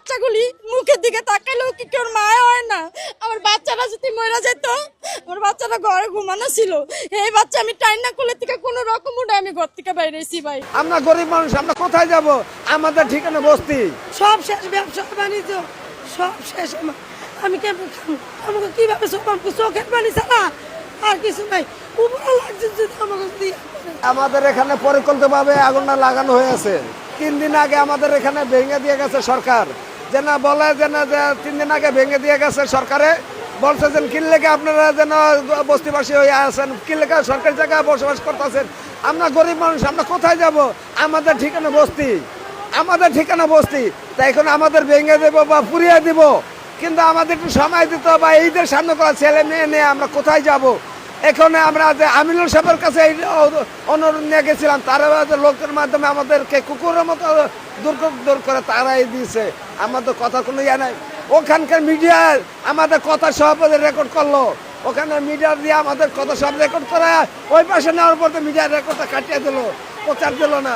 বাচ্চাগুলি মুখের দিকে তাকাইলেও কি কেউ মায়া হয় না। আমার বাচ্চারা যদি মরে যেত, আমার বাচ্চারা ঘরে ঘুমানো ছিল, এই বাচ্চা আমি টাইনা কোলে থেকে কোনো রকম উঠে আমি ঘর থেকে বাইরেছি ভাই। আমরা গরিব মানুষ, আমরা কোথায় যাব? আমাদের ঠিকানা বস্তি, সব শেষ, ব্যবসা বাণিজ্য সব শেষ। আমি কেমন আমাকে কিভাবে চোখের পানি ছাড়া আর কিছু নাই। উপরে লাগছে যদি আমাকে দিয়ে আমাদের এখানে পরিকল্পিতভাবে আগুনটা লাগানো হয়েছে। 3 দিন আগে আমাদের এখানে ভেঙে দিয়ে গেছে সরকার, যে না বলে যে না যে 3 দিন আগে ভেঙে দিয়ে গেছে সরকারে, বলছে যে কি লেগে আপনারা যেন বস্তিবাসী হয়ে আছেন, কি লেগে সরকারি জায়গায় বসবাস করতেছেন। আমরা গরিব মানুষ, আমরা কোথায় যাব? আমাদের ঠিকানা বস্তি, আমাদের ঠিকানা বস্তি। তাই এখন আমাদের ভেঙে দেবো বা পুড়িয়ে দিব, কিন্তু আমাদের একটু সময় দিতে হবে। এইদের সামনে করা ছেলে মেয়ে নিয়ে আমরা কোথায় যাব? এখানে আমরা যে আমিনুল সাহেবের কাছে অনুরোধ নিয়ে গেছিলাম, তারা লোকের মাধ্যমে আমাদেরকে কুকুরের মতো দূর করে তারাই দিয়েছে। আমাদের কথা কোনো ইয়ে নাই। ওখানকার মিডিয়া আমাদের কথা সব রেকর্ড করলো, ওখানে মিডিয়া দিয়ে আমাদের কথা সব রেকর্ড করে ওই পাশে নেওয়ার পর তো মিডিয়ার রেকর্ডটা কাটিয়ে দিল, প্রচার দিল না।